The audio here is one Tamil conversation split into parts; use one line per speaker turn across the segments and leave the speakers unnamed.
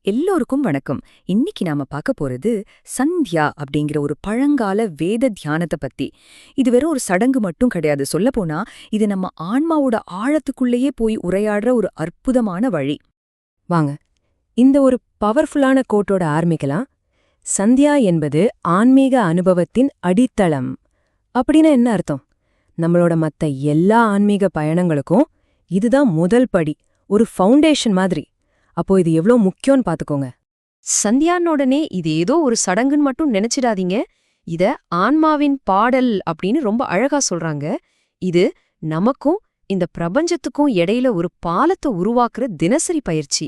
எல்லோருக்கும் வணக்கம். இன்னைக்கு நாம பார்க்க போறது சந்தியா அப்படிங்கிற ஒரு பழங்கால வேத தியானத்தை பத்தி. இது வெறும் ஒரு சடங்கு மட்டும் கிடையாது. சொல்லப்போனா இது நம்ம ஆன்மாவோட ஆழத்துக்குள்ளேயே போய் உரையாடுற ஒரு அற்புதமான வழி.
வாங்க, இந்த ஒரு பவர்ஃபுல்லான கோட்டோட ஆரம்பிக்கலாம். சந்தியா என்பது ஆன்மீக அனுபவத்தின் அடித்தளம். அப்படின்னா என்ன அர்த்தம்? நம்மளோட மத்த எல்லா ஆன்மீக பயணங்களுக்கும் இதுதான் முதல் படி, ஒரு ஃபவுண்டேஷன் மாதிரி. அப்போ இது எவ்வளோ முக்கியம்னு பாத்துக்கோங்க.
சந்தியானோடனே இது ஏதோ ஒரு சடங்குன்னு மட்டும் நினைச்சிடாதீங்க. இத ஆன்மாவின் பாடல் அப்படின்னு ரொம்ப அழகா சொல்றாங்க. இது நமக்கும் இந்த பிரபஞ்சத்துக்கும் இடையில ஒரு பாலத்தை உருவாக்குற தினசரி பயிற்சி.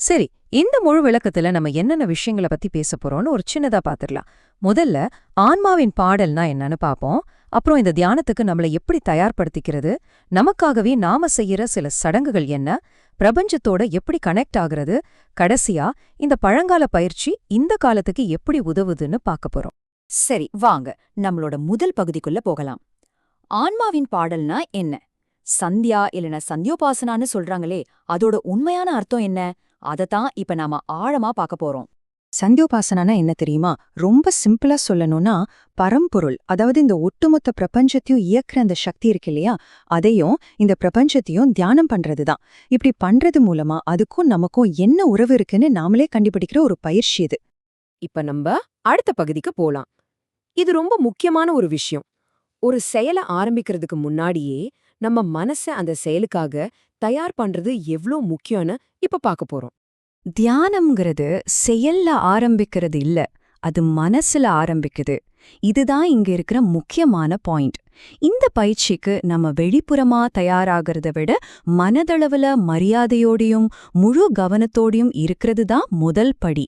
சரி, இந்த முழு விளக்கத்துல நம்ம என்னென்ன விஷயங்களை பத்தி பேச போறோம்னு ஒரு சின்னதா பாத்துடலாம். முதல்ல ஆன்மாவின் பாடல்னா என்னன்னு பாப்போம். அப்புறம் இந்த தியானத்துக்கு நம்மளை எப்படி தயார்படுத்திக்கிறது, நமக்காகவே நாம செய்யற சில சடங்குகள் என்ன, பிரபஞ்சத்தோட எப்படி கனெக்ட் ஆகுறது, கடைசியா இந்த பழங்கால பயிற்சி இந்த காலத்துக்கு எப்படி உதவுதுன்னு பார்க்க போறோம்.
சரி, வாங்க நம்மளோட முதல் பகுதிக்குள்ள போகலாம். ஆன்மாவின் பாடல்னா என்ன? சந்தியா இல்லனா சந்தியோபாசனான்னு சொல்றாங்களே, அதோட உண்மையான அர்த்தம் என்ன? அதத்தான் இப்ப நாம ஆழமா பார்க்க போறோம்.
சந்தியோபாசனா என்ன தெரியுமா? ரொம்ப சிம்பிளா சொல்லணும்னா, பரம்பொருள், அதாவது இந்த ஒட்டுமொத்த பிரபஞ்சத்தையும் இயக்குற அந்த சக்தி இருக்கு இல்லையா, அதையும் இந்த பிரபஞ்சத்தையும் தியானம் பண்றதுதான். இப்படி பண்றது மூலமா அதுக்கும் நமக்கும் என்ன உறவு இருக்குன்னு நாமளே கண்டுபிடிக்கிற ஒரு பயிற்சி இது.
இப்ப நம்ம அடுத்த பகுதிக்கு போலாம். இது ரொம்ப முக்கியமான ஒரு விஷயம். ஒரு செயலை ஆரம்பிக்கிறதுக்கு முன்னாடியே நம்ம மனச அந்த செயலுக்காக தயார் பண்றது எவ்ளோ முக்கியம்னு இப்ப பார்க்க போறோம்.
தியானம்ங்கிறது செயல்ல ஆரம்பிக்கிறது இல்ல, அது மனசுல ஆரம்பிக்குது. இதுதான் இங்க இருக்கிற முக்கியமான பாயிண்ட். இந்த பயிற்சிக்கு நம்ம வெளிப்புறமா தயாராகிறத விட மனதளவுல மரியாதையோடையும் முழு கவனத்தோடையும் இருக்கிறது தான் முதல் படி.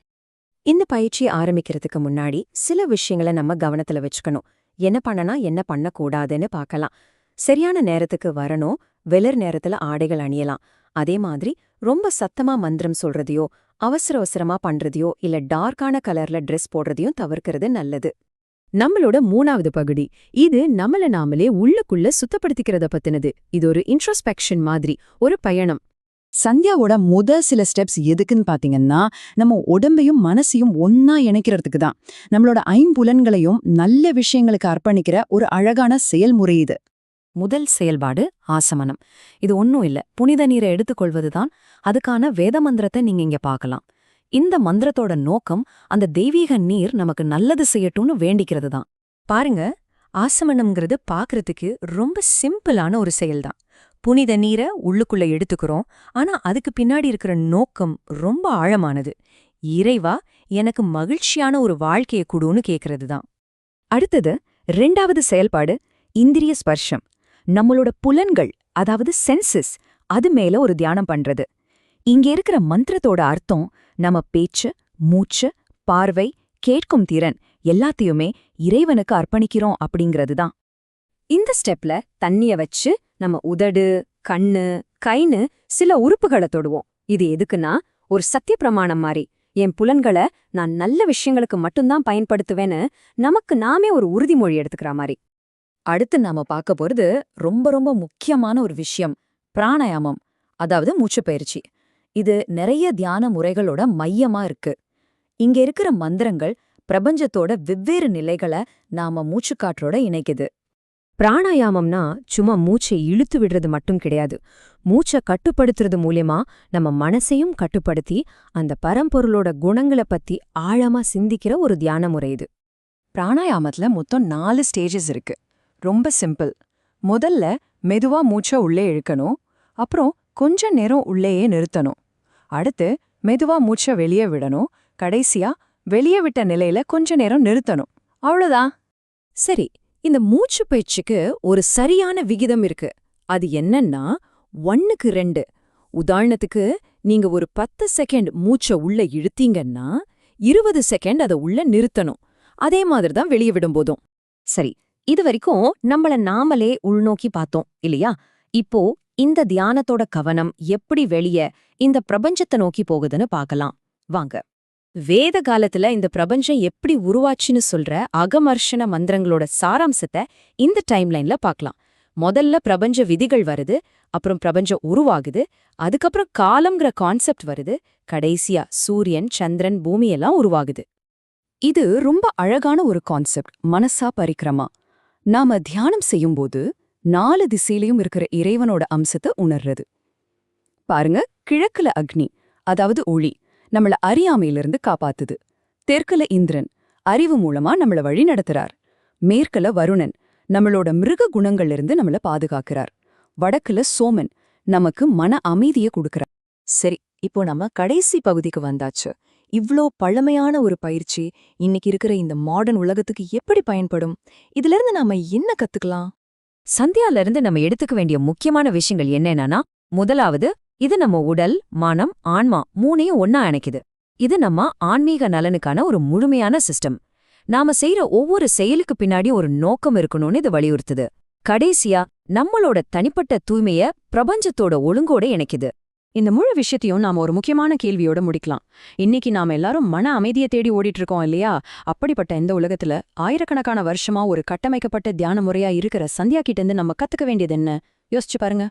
இந்த பயிற்சி ஆரம்பிக்கிறதுக்கு முன்னாடி சில விஷயங்களை நம்ம கவனத்துல வச்சுக்கணும். என்ன பண்ணனா என்ன பண்ணக்கூடாதுன்னு பார்க்கலாம். சரியான நேரத்துக்கு வரணும், வெளர் நேரத்துல ஆடைகள் அணியலாம். அதே மாதிரி ரொம்ப சத்தமா மந்திரம் சொல்றதையோ, அவசரமா பண்றதையோ இல்ல டார்க்கான கலர்ல ட்ரெஸ் போடுறதையும் தவிர்க்கிறது நல்லது. நம்மளோட மூணாவது பகுதி, இது நம்மள நாமளே உள்ளுக்குள்ள சுத்தப்படுத்திக்கிறத பத்தினது. இது ஒரு இன்ட்ரோஸ்பெக்ஷன் மாதிரி, ஒரு பயணம்.
சந்தியாவோட சில ஸ்டெப்ஸ் எதுக்குன்னு பாத்தீங்கன்னா, நம்ம உடம்பையும் மனசையும் ஒன்னா இணைக்கிறதுக்கு தான். நம்மளோட ஐம்புலன்களையும் நல்ல விஷயங்களுக்கு அர்ப்பணிக்கிற ஒரு அழகான செயல்முறை இது.
முதல் செயல்பாடு ஆசமனம். இது ஒன்னும் இல்ல, புனித நீரை எடுத்துக்கொள்வதுதான். அதுக்கான வேத மந்திரத்தை நீங்க இங்க பார்க்கலாம். இந்த மந்திரத்தோட நோக்கம் அந்த தெய்வீக நீர் நமக்கு நல்லது செய்யட்டும்னு வேண்டிக்கிறது தான்.
பாருங்க, ஆசமனம்ங்கிறது பாக்குறதுக்கு ரொம்ப சிம்பிளான ஒரு செயல்தான். புனித நீரை உள்ளுக்குள்ள எடுத்துக்கிறோம். ஆனா அதுக்கு பின்னாடி இருக்கிற நோக்கம் ரொம்ப ஆழமானது. இறைவா, எனக்கு மகிழ்ச்சியான ஒரு வாழ்க்கையை குடுன்னு கேக்குறது தான்.
அடுத்தது 2வது செயல்பாடு இந்திரிய ஸ்பர்ஷம். நம்மளோட புலன்கள், அதாவது சென்சஸ், அது மேல ஒரு தியானம் பண்றது. இங்க இருக்கிற மந்திரத்தோட அர்த்தம் நம்ம பேச்சு, மூச்சு, பார்வை, கேட்கும் திறன் எல்லாத்தையுமே இறைவனுக்கு அர்ப்பணிக்கிறோம் அப்படிங்கிறது தான். இந்த ஸ்டெப்ல தண்ணிய வச்சு நம்ம உதடு, கண்ணு, கைன்னு சில உறுப்புகளை தொடுவோம். இது எதுக்குன்னா ஒரு சத்திய பிரமாணம் மாதிரி. என் புலன்களை நான் நல்ல விஷயங்களுக்கு மட்டும்தான் பயன்படுத்துவேன்னு நமக்கு நாமே ஒரு உறுதிமொழி எடுத்துக்கிற மாதிரி. அடுத்து நாம பார்க்க போறது ரொம்ப ரொம்ப முக்கியமான ஒரு விஷயம், பிராணாயாமம், அதாவது மூச்சுப்பயிற்சி. இது நிறைய தியான முறைகளோட மையமா இருக்கு. இங்க இருக்கிற மந்திரங்கள் பிரபஞ்சத்தோட வெவ்வேறு நிலைகளை நாம மூச்சுக்காற்றோட இணைக்குது.
பிராணாயாமம்னா சும்மா மூச்சை இழுத்து விடுறது மட்டும் கிடையாது. மூச்சை கட்டுப்படுத்துறது மூலியமா நம்ம மனசையும் கட்டுப்படுத்தி அந்த பரம்பொருளோட குணங்களை பத்தி ஆழமா சிந்திக்கிற ஒரு தியான முறை இது.
பிராணாயாமத்துல மொத்தம் 4 ஸ்டேஜஸ் இருக்கு. ரொம்ப சிம்பிள். முதல்ல மெதுவா மூச்சை உள்ளே இழுக்கணும். அப்புறம் கொஞ்ச நேரம் உள்ளேயே நிறுத்தணும். அடுத்து மெதுவா மூச்சை வெளியே விடணும். கடைசியா வெளியே விட்ட நிலையில கொஞ்ச நேரம் நிறுத்தணும். அவ்வளவுதான்.
சரி, இந்த மூச்சு பயிற்சிக்கு ஒரு சரியான விகிதம் இருக்கு. அது என்னன்னா 1:2. உதாரணத்துக்கு, நீங்க ஒரு 10 செகண்ட் மூச்சை உள்ள இழுத்தீங்கன்னா 20 செகண்ட் அதை உள்ள நிறுத்தணும். அதே மாதிரிதான் வெளியே விடும்போதும்.
சரி, இது வரைக்கும் நம்மள நாமளே உள்நோக்கி பார்த்தோம் இல்லையா? இப்போ இந்த தியானத்தோட கவனம் எப்படி வெளிய இந்த பிரபஞ்சத்தை நோக்கி போகுதுன்னு பார்க்கலாம். வாங்க. வேத காலத்துல இந்த பிரபஞ்சம் எப்படி உருவாச்சுன்னு சொல்ற அகமர்ஷன மந்திரங்களோட சாராம்சத்தை இந்த டைம்லைன்ல பார்க்கலாம்.
முதல்ல பிரபஞ்ச விதிகள் வருது, அப்புறம் பிரபஞ்சம் உருவாகுது, அதுக்கப்புறம் காலம்ங்கிற கான்செப்ட் வருது, கடைசியா சூரியன், சந்திரன், பூமி எல்லாம் உருவாகுது.
இது ரொம்ப அழகான ஒரு கான்செப்ட், மனசா பரிக்கிரமா. நாம தியானம் செய்யும்போது 4 திசையிலையும் இருக்கிற இறைவனோட அம்சத்தை உணர்றது. பாருங்க, கிழக்குல அக்னி, அதாவது ஒளி, நம்மள அறியாமையிலிருந்து காப்பாத்துது. தெற்குல இந்திரன், அறிவு மூலமா நம்மள வழி நடத்துறார். மேற்குல வருணன், நம்மளோட மிருக குணங்கள்ல நம்மள பாதுகாக்கிறார். வடக்குல சோமன், நமக்கு மன அமைதியை கொடுக்கறார்.
சரி, இப்போ நம்ம கடைசி பகுதிக்கு வந்தாச்சு. இவ்ளோ பழமையான ஒரு பயிற்சி இன்னைக்கு இருக்கிற இந்த மாடர்ன் உலகத்துக்கு எப்படி பயன்படும்? இதிலிருந்து நாம என்ன கத்துக்கலாம்?
சந்தியால இருந்து நம்ம எடுத்துக்க வேண்டிய முக்கியமான விஷயங்கள் என்னன்னா, முதலாவது, இது நம்ம உடல், மனம், ஆன்மா மூணையும் ஒன்னா இணைக்குது. இது நம்ம ஆன்மீக நலனுக்கான ஒரு முழுமையான சிஸ்டம். நாம செய்யற ஒவ்வொரு செயலுக்கு பின்னாடி ஒரு நோக்கம் இருக்கணும்னு இது வலியுறுத்துது. கடைசியா, நம்மளோட தனிப்பட்ட தூய்மைய பிரபஞ்சத்தோட ஒழுங்கோட இணைக்குது.
இந்த முழு விஷயத்தையும் நாம ஒரு முக்கியமான கேள்வியோட முடிக்கலாம். இன்னைக்கு நாம எல்லாரும் மன அமைதியை தேடி ஓடிட்டு இருக்கோம் இல்லையா? அப்படிப்பட்ட இந்த உலகத்துல ஆயிரக்கணக்கான வருஷமா ஒரு கட்டமைக்கப்பட்ட தியான முறையா இருக்கிற சந்தியா கிட்ட இருந்து நம்ம கத்துக்க வேண்டியது என்ன? யோசிச்சு பாருங்க.